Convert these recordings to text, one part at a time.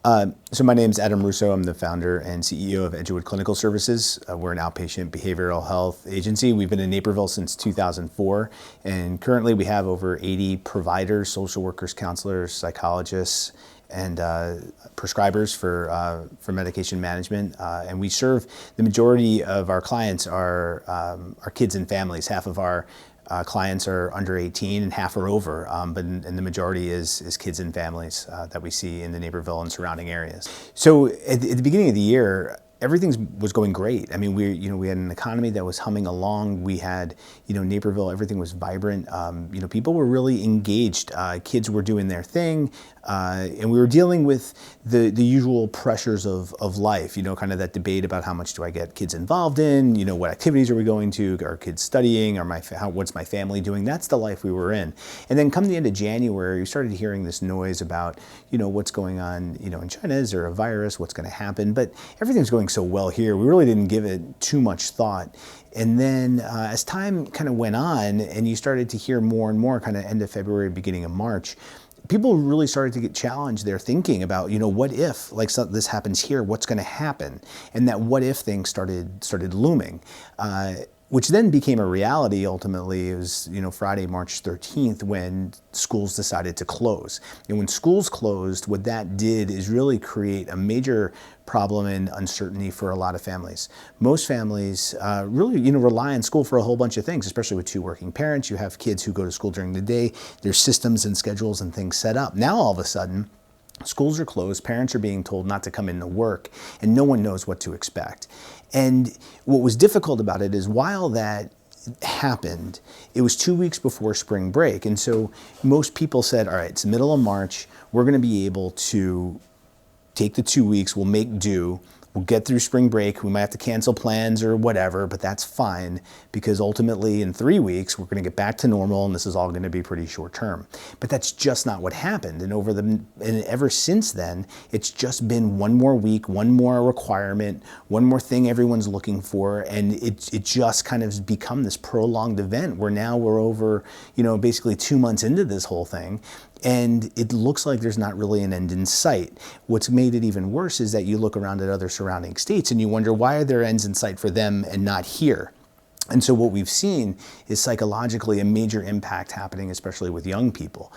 So my name is Adam Russo. I'm the founder and CEO of Edgewood Clinical Services. We're an outpatient behavioral health agency. We've been in Naperville since 2004, and currently we have over 80 providers, social workers, counselors, psychologists, and prescribers for medication management. And we serve, the majority of our clients are kids and families. Half of our clients are under 18 and half are over, and the majority is kids and families that we see in the Naperville and surrounding areas. So at the beginning of the year, everything was going great. I mean, we had an economy that was humming along. We had, Naperville, everything was vibrant. People were really engaged. Kids were doing their thing, and we were dealing with the usual pressures of life. Kind of that debate about how much do I get kids involved in? What activities are we going to? Are kids studying? What's my family doing? That's the life we were in. And then come the end of January, we started hearing this noise about, what's going on, in China. Is there a virus? What's going to happen? But everything's going so well here. We really didn't give it too much thought. And then as time kind of went on and you started to hear more and more kind of end of February, beginning of March, people really started to get challenged. They're thinking about, what if this happens here, what's going to happen? And that what if thing started looming. Which then became a reality ultimately. It was, Friday, March 13th, when schools decided to close. And when schools closed, what that did is really create a major problem and uncertainty for a lot of families. Most families really, rely on school for a whole bunch of things, especially with two working parents. You have kids who go to school during the day. There's systems and schedules and things set up. Now all of a sudden, schools are closed, parents are being told not to come into work, and no one knows what to expect. And what was difficult about it is while that happened, it was 2 weeks before spring break. And so most people said, all right, it's the middle of March, we're going to be able to take the 2 weeks, we'll make do. We'll get through spring break. We might have to cancel plans or whatever, but that's fine because ultimately in 3 weeks, we're going to get back to normal and this is all going to be pretty short term. But that's just not what happened. And ever since then, it's just been one more week, one more requirement, one more thing everyone's looking for. And it just kind of has become this prolonged event where now we're over, basically 2 months into this whole thing. And it looks like there's not really an end in sight. What's made it even worse is that you look around at other surrounding states and you wonder, why are there ends in sight for them and not here? And so what we've seen is psychologically a major impact happening, especially with young people.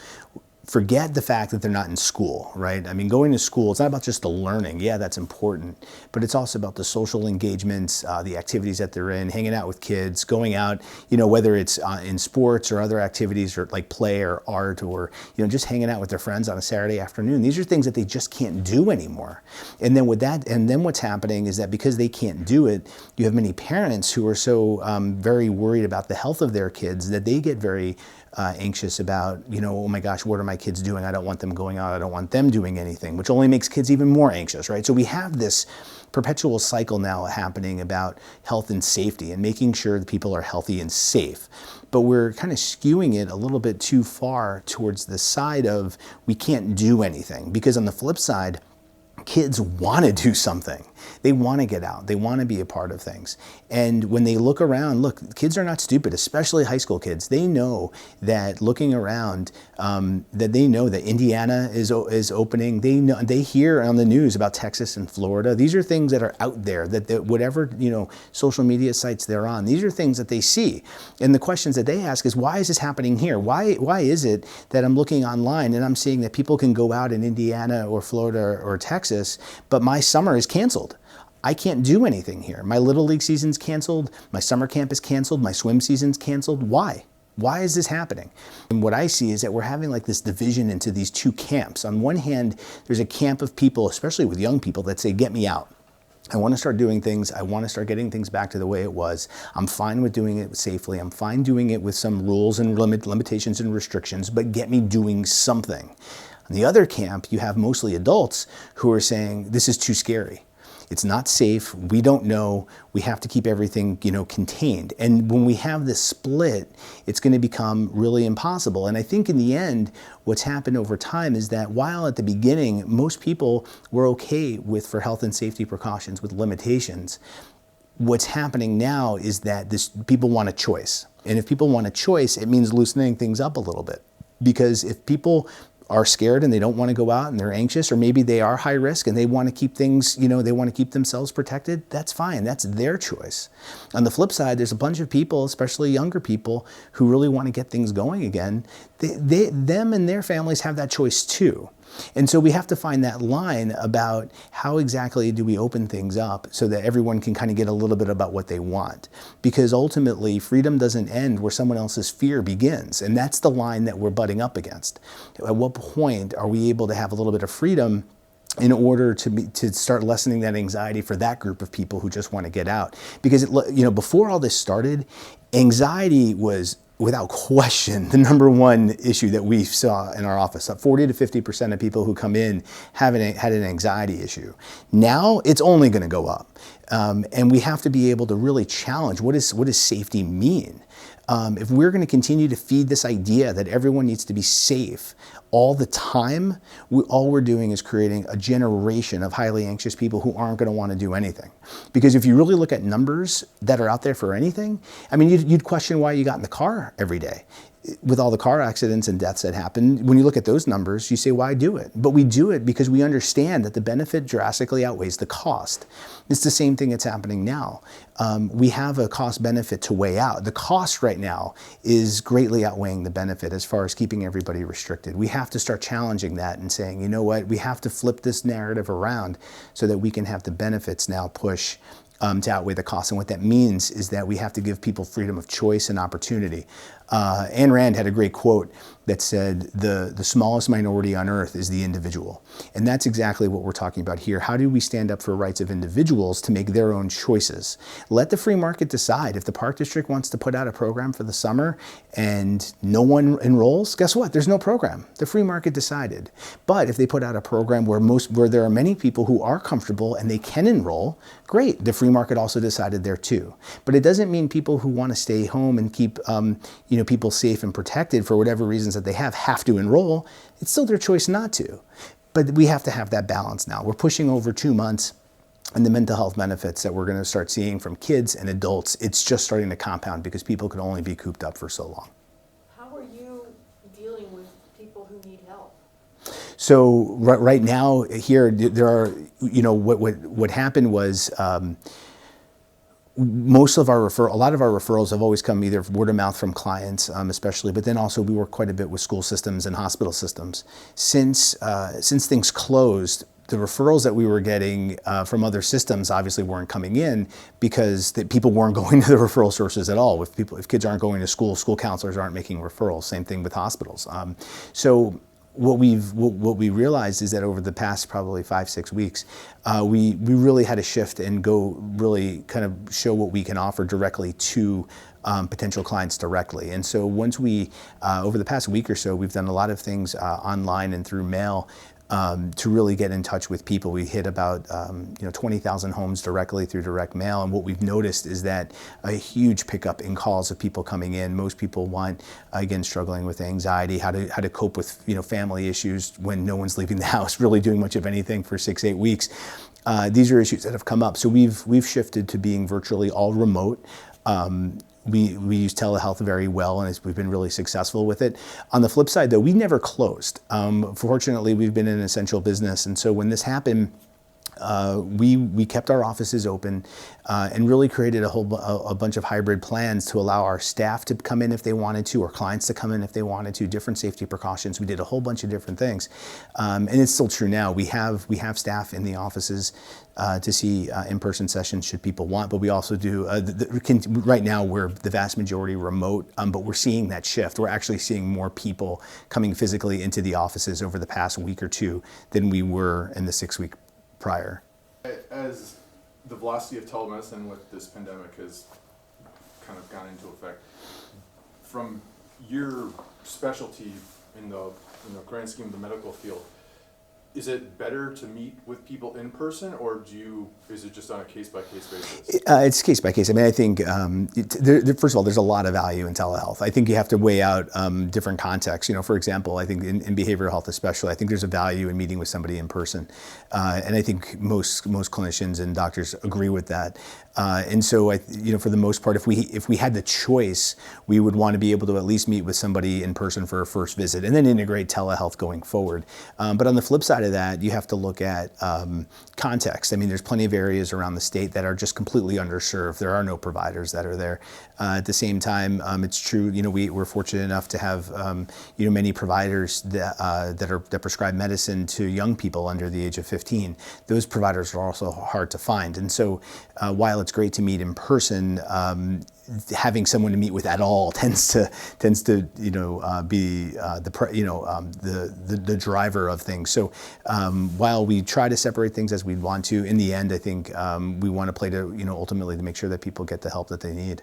Forget the fact that they're not in school, right? I mean, going to school, it's not about just the learning. Yeah, that's important. But it's also about the social engagements, the activities that they're in, hanging out with kids, going out, whether it's in sports or other activities or like play or art or, just hanging out with their friends on a Saturday afternoon. These are things that they just can't do anymore. And then what's happening is that because they can't do it, you have many parents who are so very worried about the health of their kids that they get very anxious about, oh my gosh, what are my kids doing? I don't want them going out. I don't want them doing anything, which only makes kids even more anxious, right? So we have this perpetual cycle now happening about health and safety and making sure that people are healthy and safe. But we're kind of skewing it a little bit too far towards the side of we can't do anything. Because on the flip side, kids want to do something. They want to get out. They want to be a part of things. And when they look around, kids are not stupid, especially high school kids. They know that looking around, they know that Indiana is opening. They hear on the news about Texas and Florida. These are things that are out there, that whatever, social media sites they're on, these are things that they see. And the questions that they ask is, why is this happening here? Why is it that I'm looking online and I'm seeing that people can go out in Indiana or Florida or Texas, but my summer is canceled? I can't do anything here. My Little League season's canceled. My summer camp is canceled. My swim season's canceled. Why? Why is this happening? And what I see is that we're having this division into these two camps. On one hand, there's a camp of people, especially with young people, that say, get me out. I want to start doing things. I want to start getting things back to the way it was. I'm fine with doing it safely. I'm fine doing it with some rules and limitations and restrictions, but get me doing something. On the other camp, you have mostly adults who are saying, this is too scary. It's not safe. We don't know. We have to keep everything, contained. And when we have this split, it's going to become really impossible. And I think in the end, what's happened over time is that while at the beginning, most people were okay for health and safety precautions with limitations, what's happening now is that people want a choice. And if people want a choice, it means loosening things up a little bit. Because if people are scared and they don't want to go out and they're anxious, or maybe they are high risk and they want to keep things, they want to keep themselves protected, that's fine. That's their choice. On the flip side, there's a bunch of people, especially younger people, who really want to get things going again. Them and their families have that choice too. And so we have to find that line about how exactly do we open things up so that everyone can kind of get a little bit about what they want. Because ultimately, freedom doesn't end where someone else's fear begins. And that's the line that we're butting up against. At what point are we able to have a little bit of freedom in order to start lessening that anxiety for that group of people who just want to get out? Because before all this started, anxiety was, without question, the number one issue that we saw in our office. 40 to 50% of people who come in had an anxiety issue. Now it's only going to go up, and we have to be able to really challenge what does safety mean. If we're going to continue to feed this idea that everyone needs to be safe all the time, all we're doing is creating a generation of highly anxious people who aren't going to want to do anything. Because if you really look at numbers that are out there for anything, I mean, you'd question why you got in the car every day. With all the car accidents and deaths that happen, when you look at those numbers, you say, why do it? But we do it because we understand that the benefit drastically outweighs the cost. It's the same thing that's happening now. We have a cost benefit to weigh out. The cost right now is greatly outweighing the benefit as far as keeping everybody restricted. We have to start challenging that and saying, you know what, we have to flip this narrative around so that we can have the benefits now push to outweigh the cost. And what that means is that we have to give people freedom of choice and opportunity. Ayn Rand had a great quote that said, the smallest minority on earth is the individual. And that's exactly what we're talking about here. How do we stand up for rights of individuals to make their own choices? Let the free market decide. If the Park District wants to put out a program for the summer and no one enrolls, guess what? There's no program. The free market decided. But if they put out a program where there are many people who are comfortable and they can enroll, great. The free market also decided there too. But it doesn't mean people who want to stay home and keep people safe and protected for whatever reasons that they have to enroll. It's still their choice not to. But we have to have that balance now. We're pushing over 2 months, and the mental health benefits that we're going to start seeing from kids and adults, it's just starting to compound because people can only be cooped up for so long. How are you dealing with people who need help? So right now here, there are, what happened was, a lot of our referrals have always come either word of mouth from clients, especially, but then also we work quite a bit with school systems and hospital systems. Since things closed, the referrals that we were getting from other systems obviously weren't coming in because people weren't going to the referral sources at all. If kids aren't going to school, school counselors aren't making referrals. Same thing with hospitals. So what we realized is that over the past probably 5-6 weeks, we really had to shift and go really kind of show what we can offer directly to potential clients directly. And so once over the past week or so, we've done a lot of things online and through mail to really get in touch with people. We hit about 20,000 homes directly through direct mail, and what we've noticed is that a huge pickup in calls of people coming in. Most people want, again, struggling with anxiety, how to cope with family issues when no one's leaving the house, really doing much of anything for 6-8 weeks. These are issues that have come up. So we've shifted to being virtually all remote. We use telehealth very well, and we've been really successful with it. On the flip side, though, we never closed. Fortunately, we've been an essential business, and so when this happened, we kept our offices open and really created a bunch of hybrid plans to allow our staff to come in if they wanted to, or clients to come in if they wanted to, different safety precautions. We did a whole bunch of different things. And it's still true now. We have staff in the offices to see in-person sessions should people want, but we also do, right now we're the vast majority remote, but we're seeing that shift. We're actually seeing more people coming physically into the offices over the past week or two than we were in the 6 week prior. As the velocity of telemedicine with this pandemic has kind of gone into effect, from your specialty in the grand scheme of the medical field, is it better to meet with people in person, or is it just on a case-by-case basis? It's case by case. I mean, I think, first of all, there's a lot of value in telehealth. I think you have to weigh out different contexts. You know, for example, I think in behavioral health especially, I think there's a value in meeting with somebody in person. And I think most clinicians and doctors agree with that. And so, for the most part, if we had the choice, we would want to be able to at least meet with somebody in person for a first visit and then integrate telehealth going forward. But on the flip side of that, you have to look at context. I mean, there's plenty of areas around the state that are just completely underserved. There are no providers that are there. At the same time, it's true, we're fortunate enough to have, many providers that prescribe medicine to young people under the age of 15. Those providers are also hard to find. And so while it's great to meet in person, having someone to meet with at all tends to be the driver of things. So while we try to separate things as we'd want to, in the end, I think we want to play to ultimately to make sure that people get the help that they need.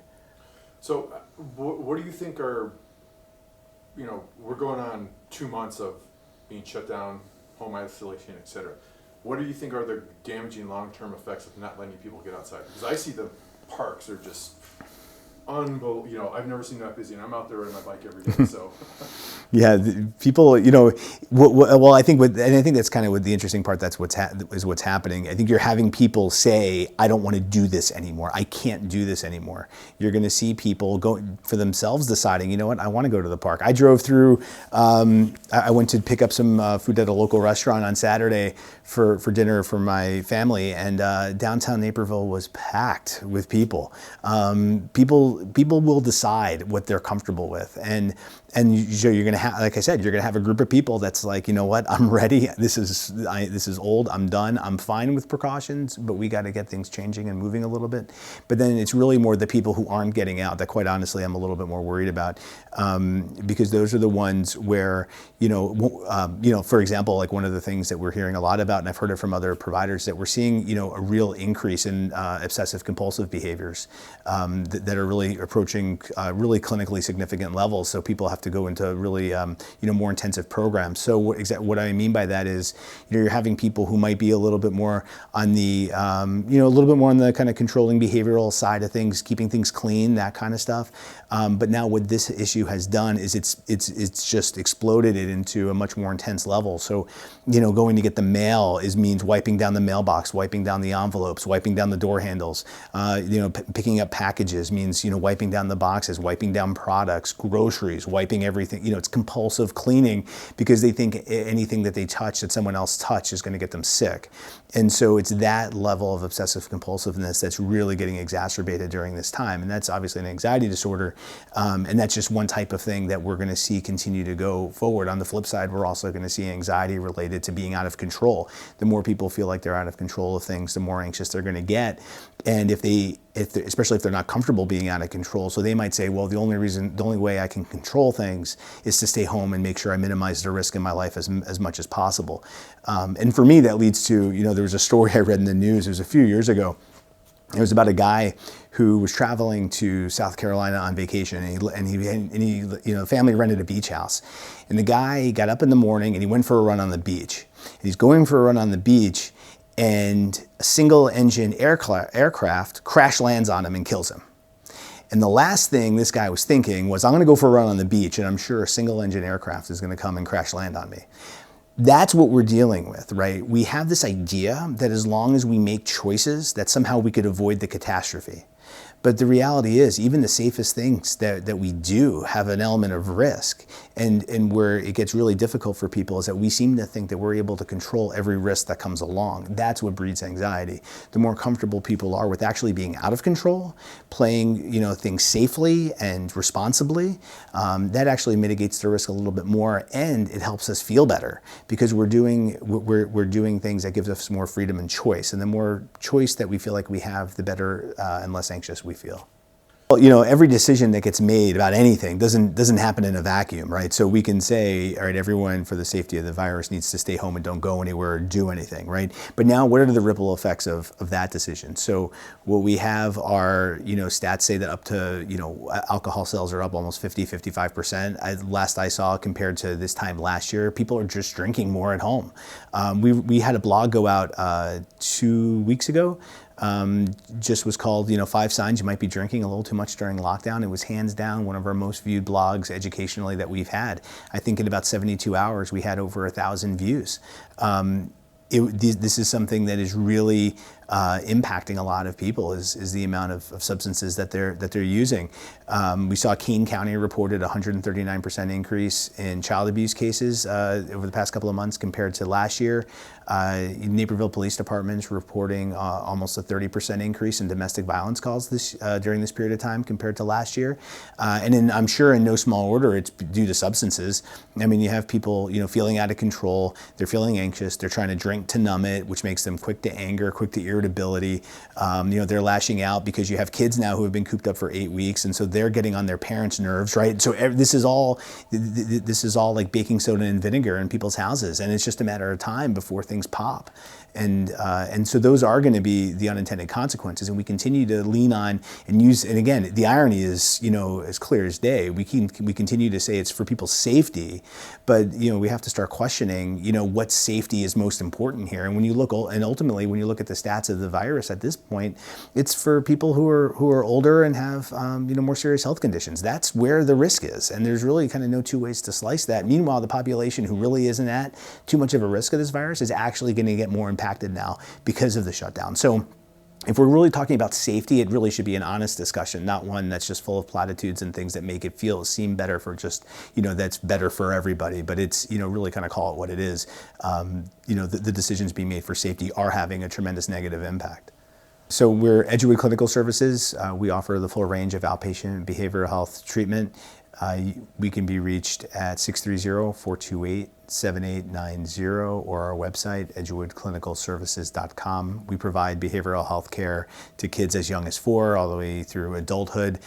So what do you think are, we're going on 2 months of being shut down, home isolation, et cetera. What do you think are the damaging long-term effects of not letting people get outside? Because I see the parks are just unbelievable. I've never seen that busy, and I'm out there riding my bike every day. So, yeah, people, well, I think that's kind of what the interesting part. That's what's happening. I think you're having people say, "I don't want to do this anymore. I can't do this anymore." You're going to see people go for themselves, deciding, I want to go to the park. I drove through. I went to pick up some food at a local restaurant on Saturday for dinner for my family, and downtown Naperville was packed with people. People will decide what they're comfortable with, and you're going to have, like I said, you're going to have a group of people that's like, what, I'm ready. This is old. I'm done. I'm fine with precautions, but we got to get things changing and moving a little bit. But then it's really more the people who aren't getting out that, quite honestly, I'm a little bit more worried about, because those are the ones where, for example, like one of the things that we're hearing a lot about, and I've heard it from other providers, that we're seeing, a real increase in obsessive compulsive behaviors that are really approaching really clinically significant levels. So people have to go into really more intensive programs. So what I mean by that is, you're having people who might be a little bit more on the kind of controlling behavioral side of things, keeping things clean, that kind of stuff. But now what this issue has done is it's just exploded it into a much more intense level. So going to get the mail means wiping down the mailbox, wiping down the envelopes, wiping down the door handles. Picking up packages means wiping down the boxes, wiping down products, groceries, wiping everything. It's compulsive cleaning, because they think anything that they touch that someone else touched is going to get them sick. And so it's that level of obsessive compulsiveness that's really getting exacerbated during this time. And that's obviously an anxiety disorder. And that's just one type of thing that we're going to see continue to go forward. On the flip side, we're also going to see anxiety related to being out of control. The more people feel like they're out of control of things, the more anxious they're going to get. And especially if they're not comfortable being out of control. So they might say, well, the only way I can control things is to stay home and make sure I minimize the risk in my life as much as possible. And for me, that leads to, there was a story I read in the news, it was a few years ago. It was about a guy who was traveling to South Carolina on vacation, and the family rented a beach house. And the guy got up in the morning and he went for a run on the beach. And he's going for a run on the beach, and a single-engine aircraft crash lands on him and kills him. And the last thing this guy was thinking was, I'm going to go for a run on the beach, and I'm sure a single-engine aircraft is going to come and crash land on me. That's what we're dealing with, right? We have this idea that as long as we make choices, that somehow we could avoid the catastrophe. But the reality is, even the safest things that we do have an element of risk. And where it gets really difficult for people is that we seem to think that we're able to control every risk that comes along. That's what breeds anxiety. The more comfortable people are with actually being out of control, playing things safely and responsibly, that actually mitigates the risk a little bit more, and it helps us feel better, because we're doing things that gives us more freedom and choice. And the more choice that we feel like we have, the better and less anxious we feel. Well, you know, every decision that gets made about anything doesn't happen in a vacuum, right? So we can say, all right, everyone for the safety of the virus needs to stay home and don't go anywhere or do anything, right? But now what are the ripple effects of that decision? So what we have are, you know, stats say that up to, you know, alcohol sales are up almost 55%. Last I saw, compared to this time last year, people are just drinking more at home. We had a blog go out 2 weeks ago. Just was called, you know, 5 signs you might be drinking a little too much during lockdown. It was hands down one of our most viewed blogs educationally that we've had. I think in about 72 hours we had over 1,000 views. This is something that is really impacting a lot of people is the amount of substances that they're using. We saw Keene County reported 139% increase in child abuse cases over the past couple of months compared to last year. Naperville Police Department's reporting almost a 30% increase in domestic violence calls during this period of time compared to last year. And I'm sure in no small order it's due to substances. I mean, you have people, you know, feeling out of control, they're feeling anxious, they're trying to drink to numb it, which makes them quick to anger, quick to irritability. You know, they're lashing out because you have kids now who have been cooped up for 8 weeks, and so they're getting on their parents' nerves, right? So this is all like baking soda and vinegar in people's houses, and it's just a matter of time before things pop. And so those are going to be the unintended consequences, and we continue to lean on and use. And again, the irony is, you know, as clear as day. We continue to say it's for people's safety, but you know, we have to start questioning, you know, what safety is most important here. And when you look, and ultimately, when you look at the stats of the virus at this point, it's for people who are older and have you know, more serious health conditions. That's where the risk is, and there's really kind of no two ways to slice that. Meanwhile, the population who really isn't at too much of a risk of this virus is actually going to get more impacted now because of the shutdown. So if we're really talking about safety, it really should be an honest discussion, not one that's just full of platitudes and things that make it seem better for just, you know, that's better for everybody. But it's, you know, really kind of call it what it is. You know, the decisions being made for safety are having a tremendous negative impact. So we're Edgewood Clinical Services. We offer the full range of outpatient behavioral health treatment. We can be reached at 630-428-7890 or our website, edgewoodclinicalservices.com. We provide behavioral health care to kids as young as 4 all the way through adulthood.